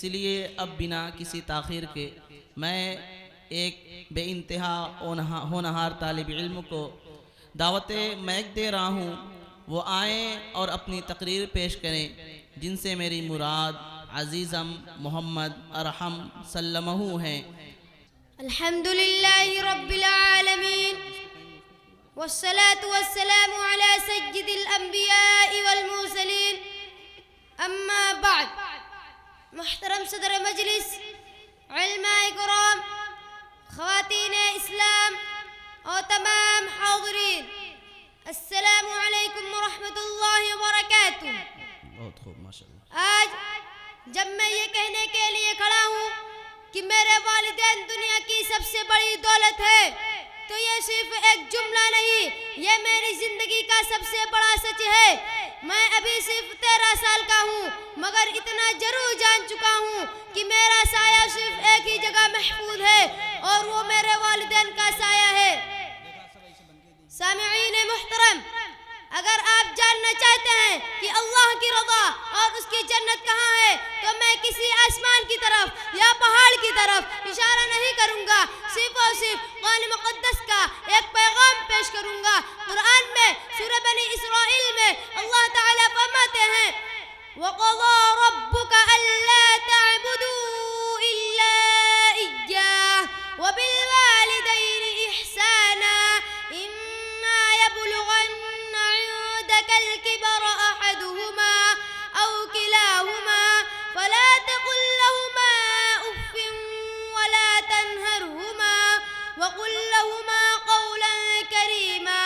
इसलिए अब बिना किसी ताख़ीर के मैं एक बेइंतहा होनहार तालिब इल्म को दावत मैक दे रहा हूँ, वो आएँ और अपनी तकरीर पेश करें जिनसे मेरी मुराद अज़ीज़म मोहम्मद अरहम सल्लमहु हैं। अल्हम्दुलिल्लाहि रब्बिल आलमीन वस्सलातु वस्सलामु अला सय्यिदिल अंबिया'i वल मुरसलीन, अम्मा बाद। मुहतरम सदर मजलिस, उलमाए किराम, ख़वातीने इस्लाम और तमाम हाज़िरीन, अस्सलामु अलैकुम व रहमतुल्लाहि व बरकातुहू। बहुत खूब, माशाअल्लाह। आज जब मैं ये कहने के लिए खड़ा हूँ कि मेरे वालिदैन दुनिया की सबसे बड़ी दौलत है, तो ये सिर्फ एक जुमला नहीं, ये मेरी जिंदगी का सबसे बड़ा सच है। मैं अभी सिर्फ 13 साल का हूँ, मगर इतना जरूर जान चुका हूँ कि मेरा साया सिर्फ एक ही जगह महफूज है और वो मेरे वालिदैन का साया है। सामिईन मुहतरम, अगर आप जानना चाहते हैं कि अल्लाह की रज़ा और उसकी जन्नत कहाँ है, तो मैं किसी आसमान की तरफ या पहाड़ की तरफ इशारा नहीं करूँगा, सिर्फ और सिर्फ कुरान मुक़द्दस का एक पैगाम पेश करूँगा। कुरान में सूरह बनी इसराइल में अल्लाह ताला फरमाते हैं, वक़ज़ा रब्बुका अल्ला तअबुदू इल्ला इय्याहु व बिल वालिदैनि इहसाना इम्मा यबलुगन्ना इंदकल किबरा अहदुहुमा औ किलाहुमा फला तकुल लहुमा उफ़्फ़िन वला तन्हरहुमा वक़ुल लहुमा क़ौलन करीमा।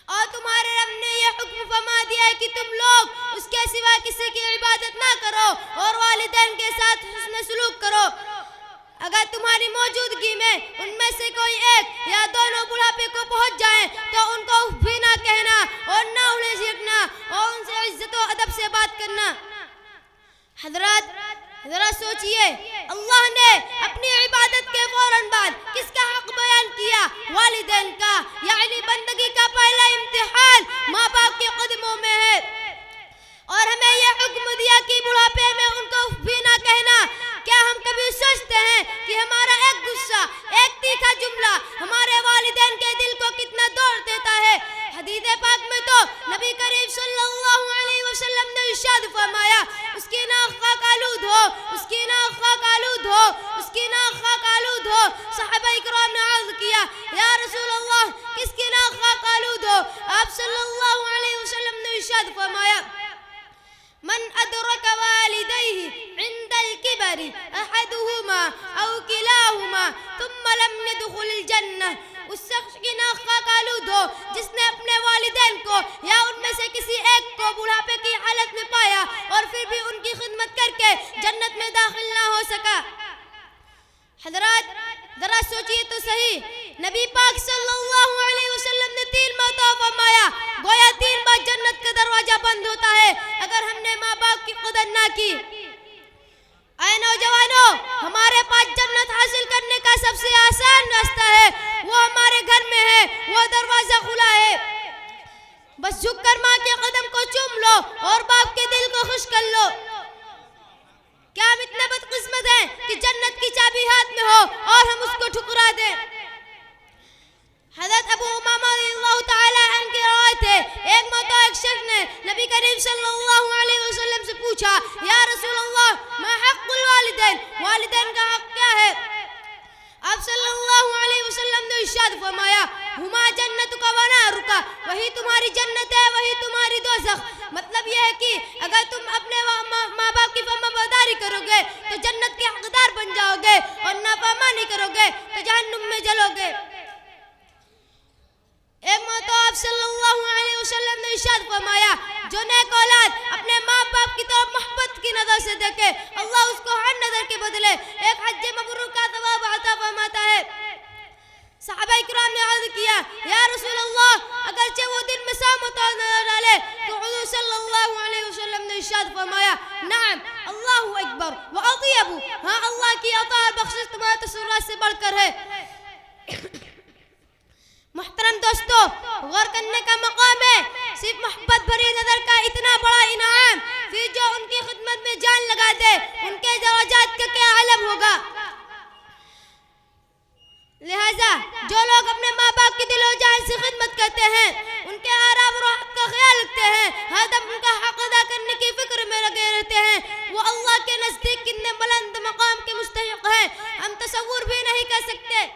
और तुम्हारे रब ने यह हुक्म फरमा दिया है कि तुम लोग उसके सिवा किसी की इबादत ना करो और वालिदैन के साथ हुस्न सलूक करो। अगर तुम्हारी मौजूदगी में उनमें से कोई एक या दोनों बुढ़ापे को पहुंच जाएं, तो उनको उफ भी ना कहना और ना उन्हें झिड़कना और उनसे इज्जत और अदब से बात करना। हजरत, जरा सोचिए, अल्लाह ने अपनी इबादत के फौरन बाद किसका हक बयान किया? वालिदैन का, यानी बंदगी का पहला इम्तिहान माँ बाप के कदमों में है। और हमें यह हुक्म दिया कि बुढ़ापे में उनको उफ भी ना कहना। क्या हम कभी सोचते हैं कि हमारा एक गुस्सा, एक तीखा जुमला हमारे वालिदैन के दिल को कितना तोड़ देता है? हदीस पाक में तो नबी करीम सल्लल्लाहु अलैहि वसल्लम ने इरशाद फरमाया, उसकी नाक खाक आलूद हो, उसकी नाक खाक आलूद हो, उसकी नाक खाक आलूद हो। सहाबा इकराम ने अर्ज़ किया, या रसूल अल्लाह, किसकी नाक खाक आलूद हो? आप सल्लल्लाहु अलैहि वसल्लम ने इरशाद फरमाया, मन अदरक वालिदैहि इंदल किबरी अहदुहुमा औ किलाहुमा तुम्मा लम यदखुलिल जन्नह। उस शख्स की नाक खाक आलूद हो जिसने अपने वालिदैन को या उनमें से किसी एक को बुढ़ापे की हालत में पाया और फिर भी उनकी खिदमत करके जन्नत में दाखिल ना हो सका। हजरत, जरा सोचिए तो सही, नबी पाक सल्लल्लाहु अलैहि वसल्लम ने 3 मरतबा फरमाया, गोया 3 बार जन्नत का दरवाजा बंद होता है अगर हमने माँ बाप की कदर ना की। ऐ नौजवानों, हमारे पास जन्नत हासिल करने का सबसे आसान रास्ता है, वो हमारे घर में है, वो दरवाजा खुला है। बस झुककर माँ के कदम को चूम लो और बाप के दिल को खुश कर लो। क्या हम इतने बदकिस्मत हैं कि जन्नत की चाबी हाथ में हो और हम उसको ठुकरा दें? हज़रत अबू उमामा रज़ियल्लाहु ताला अन्हु की रवायत है, एक मरतबा एक शख्स ने नबी करीम सल्लल्लाहु अलैहि वसल्लम से पूछा, या रसूल अल्लाह, मा हक़्क़ुल वालिदैन, वालिदैन का हक क्या है? आप सल्लल्लाहु अलैहि वसल्लम ने इरशाद फरमाया, हुमा जन्नतुका व नारुका, वही तुम्हारी जन्नत है, वही तुम्हारी दोज़ख। मतलब यह है कि अगर तुम अपने माँ बाप की फरमाबरदारी करोगे तो जन्नत के हकदार बन जाओगे और नाफरमानी करोगे तो जहन्नुम में जलोगे। एक मरतबा आप सल्लल्लाहु अलैहि वसल्लम ने इरशाद फरमाया, जो नेक औलाद अपने माँ बाप की तरफ मोहब्बत की नजर से देखे, अल्लाह उसको हर नजर के बदले एक हज मबरूर का सवाब अता फरमाता है। सहाबा इकराम ने अर्ज़ किया, या रसूल अल्लाह, अगरचे वो दिन में सामत नजर डाले, तो हुज़ूर सल्लल्लाहु अलैहि वसल्लम ने इरशाद फरमाया, नाम अल्लाहु अकबर व अतियबु, हाँ, अल्लाह की अता और बख्शिश तुम्हारे तसव्वुरात से बढ़कर है। मुहतरम दोस्तों, गौर करने का मकाम है, सिर्फ मोहब्बत भरी नजर का इतना बड़ा इनाम फिर जो उनकी खिदमत में जान लगा दे उनके दर्जात का क्या आलम होगा। लिहाजा जो लोग अपने माँ बाप की दिलो जान से खिदमत करते हैं, उनके आराम और राहत का ख्याल रखते हैं, हरदम उनका हक अदा करने की फिक्र में लगे रहते हैं, वो अल्लाह के नजदीक कितने बुलंद मकाम के मुस्तहिक हैं, हम तसव्वुर भी नहीं कर सकते।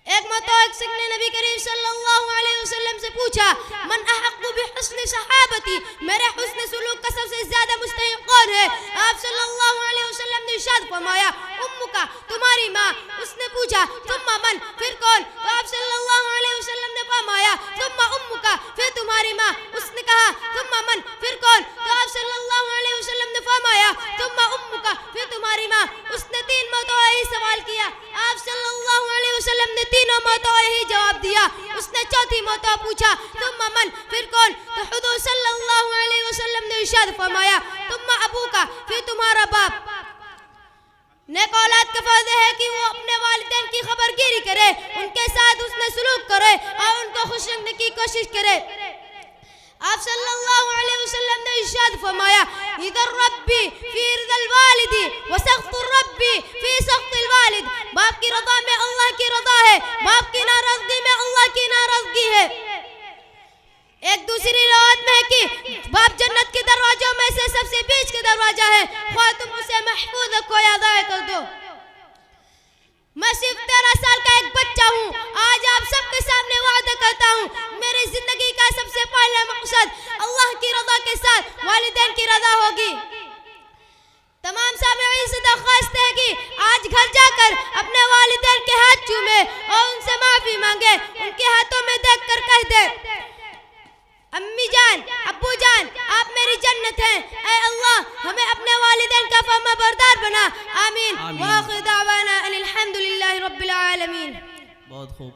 एक मरतबा एक शख्स ने नबी करीम सल्लल्लाहु अलैहि वसल्लम से पूछा, मन अहक्कु बिहुस्नि सहाबती, मेरे हुस्न सुलूक का सबसे ज्यादा मुस्तहिक कौन है। आप सल्लल्लाहु अलैहि वसल्लम ने इरशाद फरमाया, उम्मुका, तुम्हारी माँ। उसने पूछा, तुम्मा मन, फिर कौन। तो आप सल्लल्लाहु अलैहि वसल्लम ने फरमाया, तुम्मा उम्मुका, फिर तुम्हारी माँ। उसने कहा, तुम्मा मन, फिर कौन। तो आप सल्लल्लाहु अलैहि वसल्लम ने फरमाया, तुम्मा उम्मुका, फिर तुम्हारी माँ। उसने 3 मरतबा यही सवाल किया। आप सल्लल्लाहु अलैहि वसल्लम ने तीनों मरतबा यही जवाब दिया। उसने चौथी मरतबा पूछा, तुम्मा मन, फिर कौन। तो हुजूर सल्लल्लाहु अलैहि वसल्लम ने इरशाद फरमाया, तुम्मा अबूका, फिर तुम्हारा बाप। नेक औलाद का फर्ज है कि वो अपने वालिदैन की खबरगिरी करे, उनके साथ उसने सुलूक करे और उनको खुश रखने की कोशिश करे। आप सल्लल्लाहु अलैहि वसल्लम ने इरशाद फरमाया, इधर रब्बी फी रिदल वालिदी व सख्तुर रब्बी फी सख्तिल वालिद। बाप की रज़ा में अल्लाह की रज़ा है, बाप की नाराजगी में अल्लाह की नाराजगी है। एक दूसरी रिवायत में है कि बाप जन्नत के दरवाजों में से सबसे बीच का दरवाजा है, ख्वाह तुम उसे महफूज रखो या ज़ाया कर दो। मैं सिर्फ 13 साल का एक बच्चा हूँ। आज आप सबके सामने वादा करता हूँ, मेरी जिंदगी का सबसे पहला मकसद अल्लाह की रज़ा के साथ वालिदैन की रज़ा होगी। तमाम सामईन से दरख्वास्त है कि आज घर जाकर अपने वालिदैन के हाथ चूमे और उनसे माफी मांगे, उनके हाथों में देख कर कह दे, अम्मी जान, अब्बू जान, आप मेरी जन्नत हैं। ऐ अल्लाह हमें अपने वालिदैन का फरमाबरदार बना। आमीन। व आखिर दावाना अनिल हम्दुलिल्लाहि रब्बिल आलमीन। बहुत खूब।